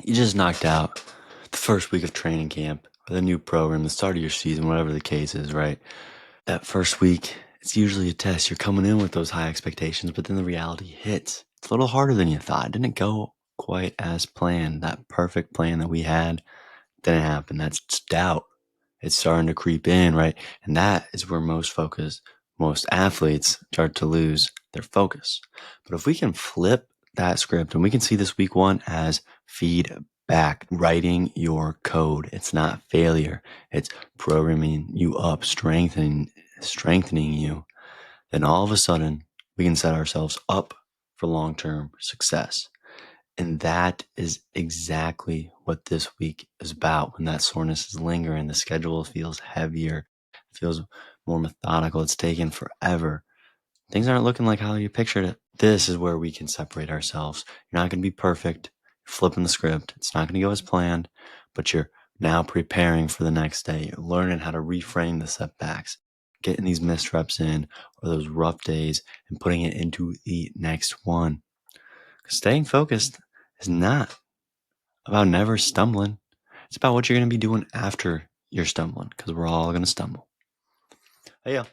You just knocked out the first week of training camp or the new program, the start of your season, whatever the case is, right? That first week, it's usually a test. You're coming in with those high expectations, but then the reality hits. It's a little harder than you thought. It didn't go quite as planned. That perfect plan that we had didn't happen. That's doubt. It's starting to creep in, right? And that is where most athletes start to lose their focus. But if we can flip that script and we can see this week one as feedback, writing your code, it's not failure. It's programming you up, strengthening you. Then all of a sudden we can set ourselves up for long-term success. And that is exactly what this week is about. When that soreness is lingering, the schedule feels heavier, feels more methodical, it's taken forever. Things aren't looking like how you pictured it. This is where we can separate ourselves. You're not going to be perfect. You're flipping the script. It's not going to go as planned, but you're now preparing for the next day. You're learning how to reframe the setbacks, getting these missed reps in or those rough days and putting it into the next one. Staying focused is not about never stumbling. It's about what you're going to be doing after you're stumbling, because we're all going to stumble. Hey, yo.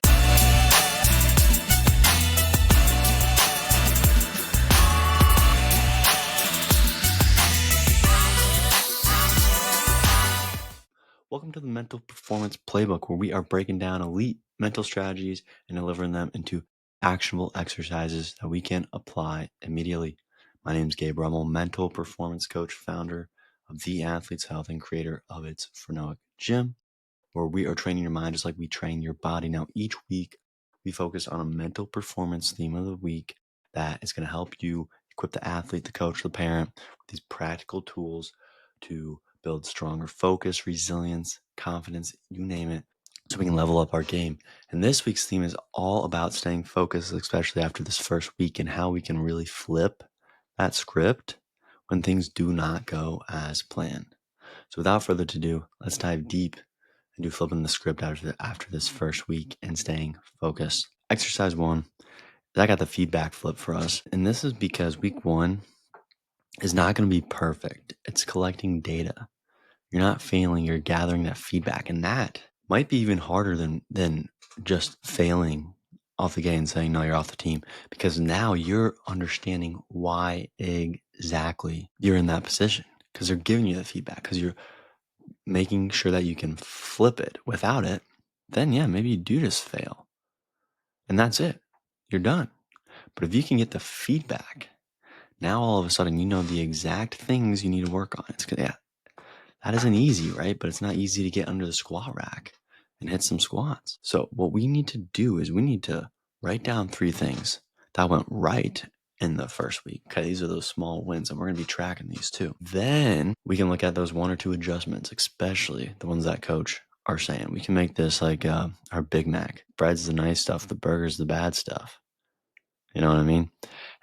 Welcome to the Mental Performance Playbook, where we are breaking down elite mental strategies and delivering them into actionable exercises that we can apply immediately. My name is Gabe Rummel, mental performance coach, founder of The Athlete's Health, and creator of its Phrenomic Gym, where we are training your mind just like we train your body. Now, each week, we focus on a mental performance theme of the week that is going to help you equip the athlete, the coach, the parent with these practical tools to build stronger focus, resilience, confidence, you name it, so we can level up our game. And this week's theme is all about staying focused, especially after this first week, and how we can really flip that script when things do not go as planned. So without further ado, let's dive deep into flipping the script after this first week and staying focused. Exercise 1, I got the feedback flip for us. And this is because week 1 is not going to be perfect. It's collecting data. You're not failing, you're gathering that feedback. And that might be even harder than just failing off the gate and saying, no, you're off the team. Because now you're understanding why exactly you're in that position. Because they're giving you the feedback. Because you're making sure that you can flip it. Without it, then yeah, maybe you do just fail. And that's it. You're done. But if you can get the feedback, now all of a sudden you know the exact things you need to work on. That isn't easy, right? But it's not easy to get under the squat rack and hit some squats. So what we need to do is we need to write down 3 things that went right in the first week. Okay, these are those small wins, and we're going to be tracking these too. Then we can look at those 1 or 2 adjustments, especially the ones that coach are saying. We can make this like our Big Mac. Bread's the nice stuff, the burger's the bad stuff. You know what I mean?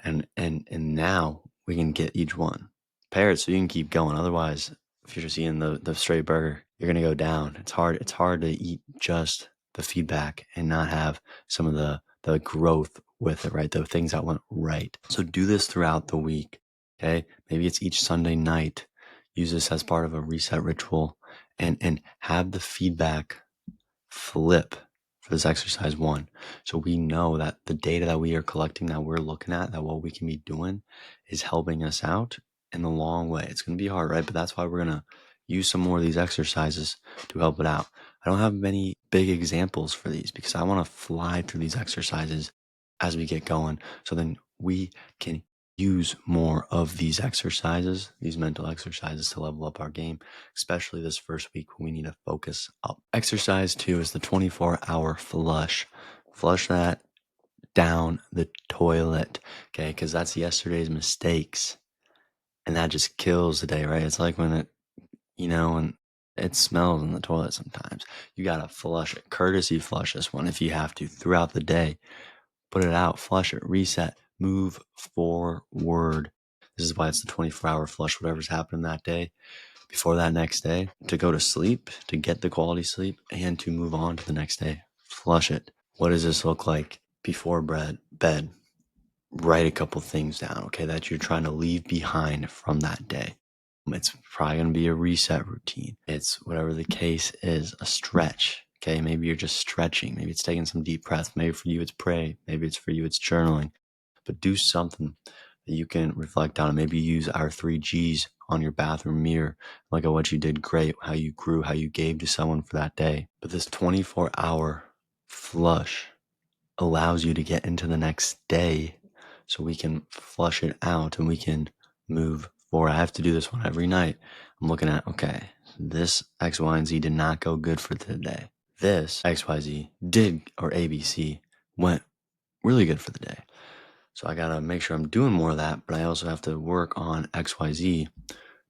And now we can get each one paired so you can keep going. Otherwise, if you're just eating the straight burger, you're gonna go down. It's hard to eat just the feedback and not have some of the growth with it, right? The things that went right. So do this throughout the week. Okay. Maybe it's each Sunday night. Use this as part of a reset ritual and have the feedback flip for this exercise 1. So we know that the data that we are collecting, that we're looking at, that what we can be doing is helping us out in the long way. It's going to be hard, right? But that's why we're going to use some more of these exercises to help it out. I don't have many big examples for these because I want to fly through these exercises as we get going. So then we can use more of these exercises, these mental exercises to level up our game, especially this first week when we need to focus up. Exercise 2 is the 24-hour flush. Flush that down the toilet, okay? Because that's yesterday's mistakes. And that just kills the day, right? It's like when when it smells in the toilet sometimes. You got to flush it. Courtesy flush this one if you have to throughout the day. Put it out, flush it, reset, move forward. This is why it's the 24-hour flush, whatever's happened that day before that next day, to go to sleep, to get the quality sleep, and to move on to the next day. Flush it. What does this look like before bed? Write a couple things down, okay, that you're trying to leave behind from that day. It's probably going to be a reset routine. It's whatever the case is, a stretch. Okay, maybe you're just stretching. Maybe it's taking some deep breaths. Maybe for you it's pray. Maybe it's for you it's journaling. But do something that you can reflect on. Maybe use our 3 Gs on your bathroom mirror. Look at what you did great, how you grew, how you gave to someone for that day. But this 24-hour flush allows you to get into the next day so we can flush it out and we can move forward. I have to do this one every night. I'm looking at, okay, this X, Y, and Z did not go good for today. This XYZ did, or ABC, went really good for the day. So I got to make sure I'm doing more of that, but I also have to work on XYZ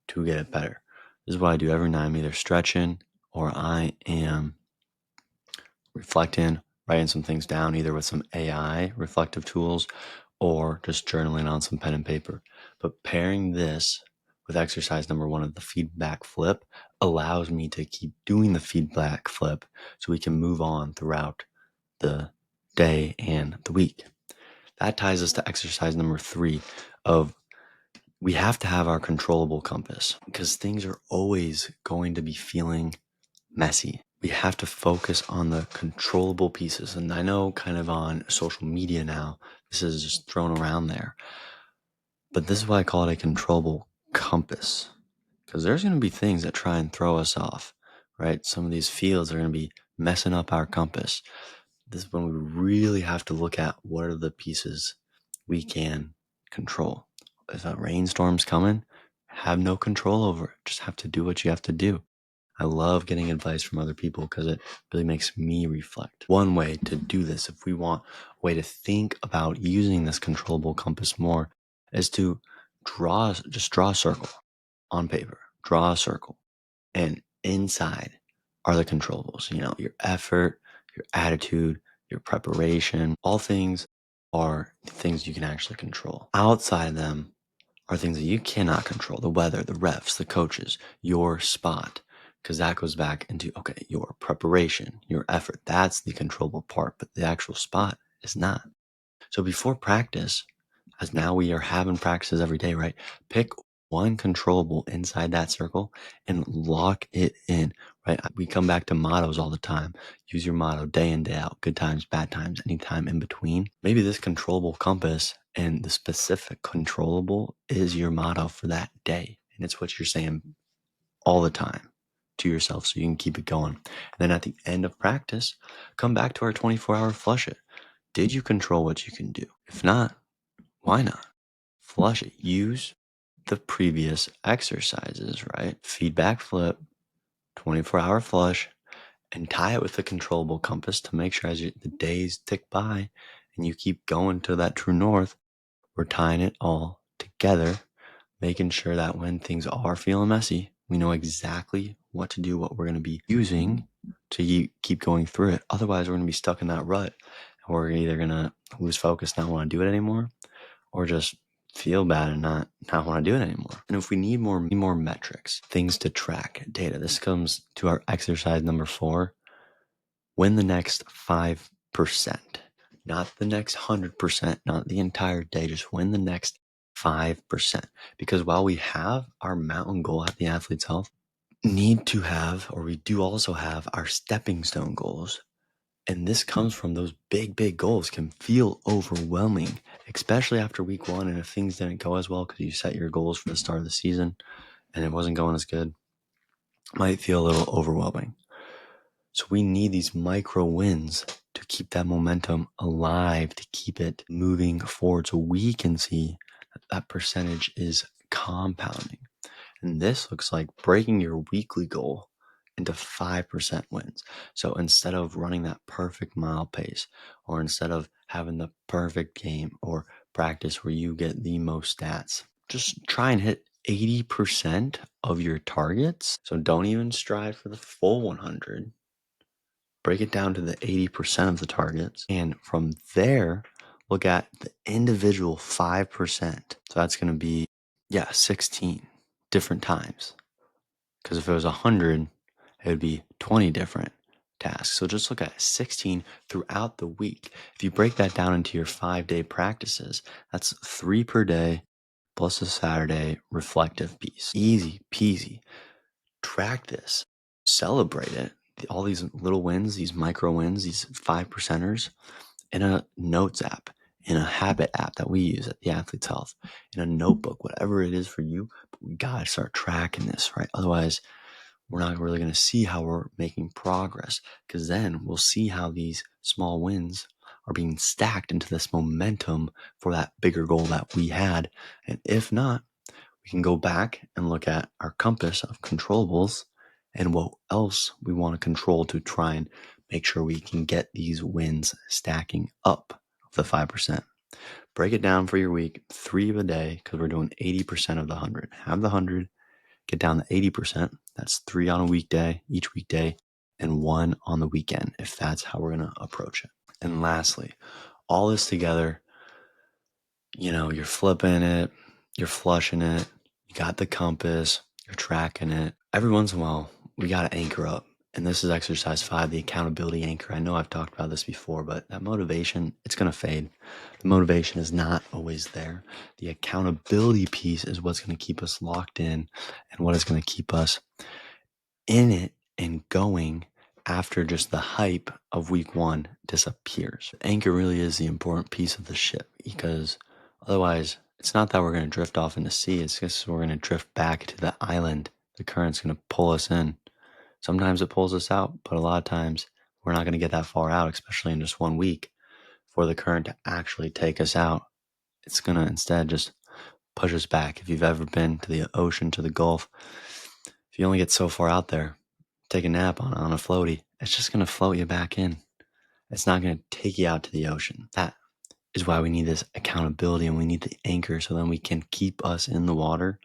to get it better. This is what I do every night. I'm either stretching or I am reflecting, writing some things down, either with some AI reflective tools or just journaling on some pen and paper. But pairing this with exercise number 1 of the feedback flip allows me to keep doing the feedback flip so we can move on throughout the day and the week. That ties us to exercise number 3 of we have to have our controllable compass because things are always going to be feeling messy. We have to focus on the controllable pieces. And I know kind of on social media now, this is just thrown around there. But this is why I call it a controllable compass. Because there's going to be things that try and throw us off, right? Some of these fields are going to be messing up our compass. This is when we really have to look at what are the pieces we can control. If a rainstorm's coming, have no control over it. Just have to do what you have to do. I love getting advice from other people because it really makes me reflect. One way to do this, if we want a way to think about using this controllable compass more, is to just draw a circle on paper. Draw a circle. And inside are the controllables. Your effort, your attitude, your preparation, all things are things you can actually control. Outside of them are things that you cannot control: the weather, the refs, the coaches, your spot, because that goes back into, okay, your preparation, your effort. That's the controllable part, but the actual spot is not. So before practice, as now we are having practices every day, right? Pick one controllable inside that circle and lock it in, right? We come back to mottos all the time. Use your motto day in, day out, good times, bad times, anytime in between. Maybe this controllable compass and the specific controllable is your motto for that day. And it's what you're saying all the time to yourself so you can keep it going. And then at the end of practice, come back to our 24-hour flush it. Did you control what you can do? If not, why not? Flush it. Use the previous exercises, right? Feedback flip, 24-hour flush, and tie it with the controllable compass to make sure the days tick by and you keep going to that true north, we're tying it all together, making sure that when things are feeling messy, we know exactly what to do, what we're going to be using to keep going through it. Otherwise, we're going to be stuck in that rut and we're either going to lose focus, not want to do it anymore, or just feel bad and not want to do it anymore. And if we need more metrics, things to track, data, this comes to our exercise number 4. Win the next 5%, not the next 100%, not the entire day, just win the next 5%. Because while we have our mountain goal at the Athlete's Health, we do also have our stepping stone goals. And this comes from those big goals can feel overwhelming, especially after week 1. And if things didn't go as well because you set your goals for the start of the season and it wasn't going as good, it might feel a little overwhelming. So we need these micro wins to keep that momentum alive, to keep it moving forward so we can see that percentage is compounding. And this looks like breaking your weekly goal into 5% wins. So instead of running that perfect mile pace, or instead of having the perfect game or practice where you get the most stats, just try and hit 80% of your targets. So don't even strive for the full 100. Break it down to the 80% of the targets. And from there, look at the individual 5%. So that's going to be, 16 different times. Because if it was 100, it would be 20 different tasks. So just look at 16 throughout the week. If you break that down into your 5-day practices, that's 3 per day, plus a Saturday reflective piece. Easy peasy. Track this, celebrate it. All these little wins, these micro wins, these 5%ers in a notes app, in a habit app that we use at the Athlete's Health, in a notebook, whatever it is for you. But we got to start tracking this, right? Otherwise, we're not really going to see how we're making progress, because then we'll see how these small wins are being stacked into this momentum for that bigger goal that we had. And if not, we can go back and look at our compass of controllables and what else we want to control to try and make sure we can get these wins stacking up of the 5%. Break it down for your week, 3 of a day, because we're doing 80% of the 100. Have the 100, get down to 80%. That's 3 on a weekday, each weekday, and 1 on the weekend, if that's how we're going to approach it. And lastly, all this together, you're flipping it, you're flushing it, you got the compass, you're tracking it. Every once in a while, we got to anchor up. And this is exercise 5, the accountability anchor. I know I've talked about this before, but that motivation, it's going to fade. The motivation is not always there. The accountability piece is what's going to keep us locked in and what is going to keep us in it and going after just the hype of week 1 disappears. The anchor really is the important piece of the ship, because otherwise, it's not that we're going to drift off in the sea. It's just we're going to drift back to the island. The current's going to pull us in. Sometimes it pulls us out, but a lot of times we're not going to get that far out, especially in just 1 week, for the current to actually take us out. It's going to instead just push us back. If you've ever been to the ocean, to the Gulf, if you only get so far out there, take a nap on a floaty, it's just going to float you back in. It's not going to take you out to the ocean. That is why we need this accountability, and we need the anchor, so then we can keep us in the water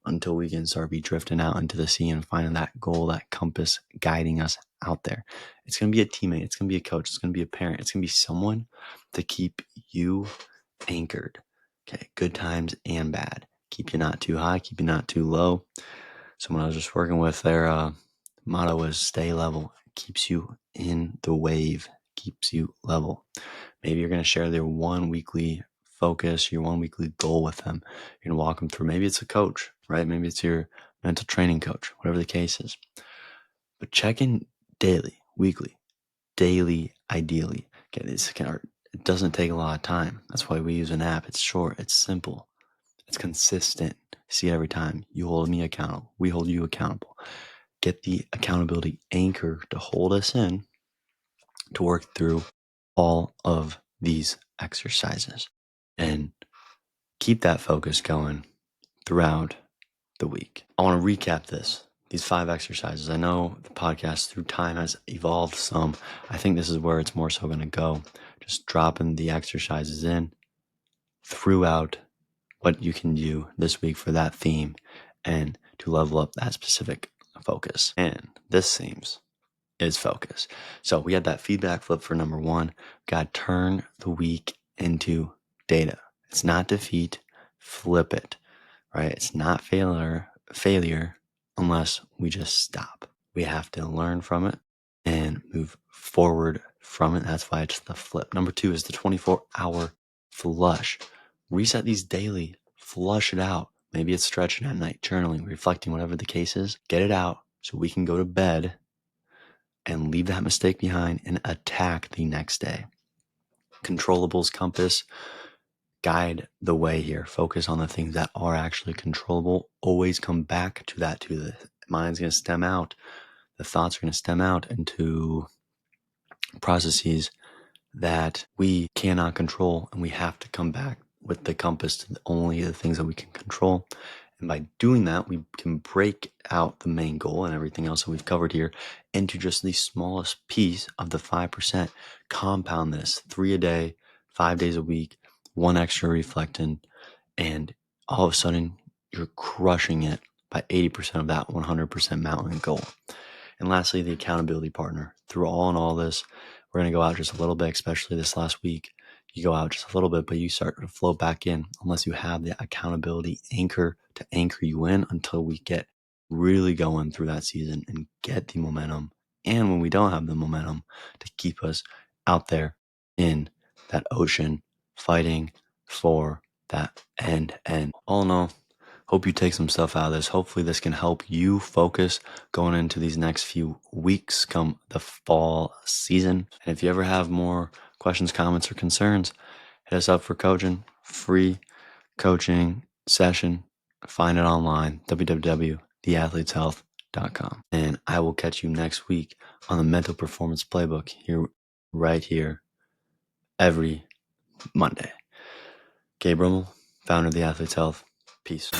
until we can start be drifting out into the sea and finding that goal, that compass guiding us out there. It's going to be a teammate. It's going to be a coach. It's going to be a parent. It's going to be someone to keep you anchored. Okay. Good times and bad. Keep you not too high, keep you not too low. Someone I was just working with, their motto was stay level. It keeps you in the wave, keeps you level. Maybe you're going to share their 1 weekly focus, your 1 weekly goal with them. You're going to walk them through. Maybe it's a coach, right? Maybe it's your mental training coach, whatever the case is. But check in daily, weekly, daily, ideally. Okay, it doesn't take a lot of time. That's why we use an app. It's short, it's simple, it's consistent. See it every time. You hold me accountable. We hold you accountable. Get the accountability anchor to hold us in to work through all of these exercises and keep that focus going throughout the week. I want to recap these 5 exercises. I know the podcast through time has evolved some. I think this is where it's more so going to go. Just dropping the exercises in throughout what you can do this week for that theme and to level up that specific focus. And this seems is focus. So we had that feedback flip for number 1. Got to turn the week into data. It's not defeat. Flip it, right? It's not failure unless we just stop. We have to learn from it and move forward from it. That's why it's the flip. Number 2 is the 24-hour flush. Reset these daily. Flush it out. Maybe it's stretching at night, journaling, reflecting, whatever the case is. Get it out so we can go to bed and leave that mistake behind and attack the next day. Controllables compass, guide the way here. Focus on the things that are actually controllable. Always come back to that too. The mind's going to stem out. The thoughts are going to stem out into processes that we cannot control, and we have to come back with the compass to only the things that we can control. And by doing that, we can break out the main goal and everything else that we've covered here into just the smallest piece of the 5%. Compound this 3 a day, 5 days a week, 1 extra reflecting, and all of a sudden you're crushing it by 80% of that 100% mountain goal. And lastly, the accountability partner. Through all in all this, we're going to go out just a little bit, especially this last week. You go out just a little bit, but you start to float back in unless you have the accountability anchor to anchor you in until we get really going through that season and get the momentum. And when we don't have the momentum, to keep us out there in that ocean fighting for that end. All in all, hope you take some stuff out of this. Hopefully this can help you focus going into these next few weeks come the fall season. And if you ever have more questions, comments, or concerns, hit us up for coaching. Free coaching session. Find it online, www.theathleteshealth.com. And I will catch you next week on the Mental Performance Playbook right here, every Monday. Gabe Rummel, founder of The Athlete's Health. Peace.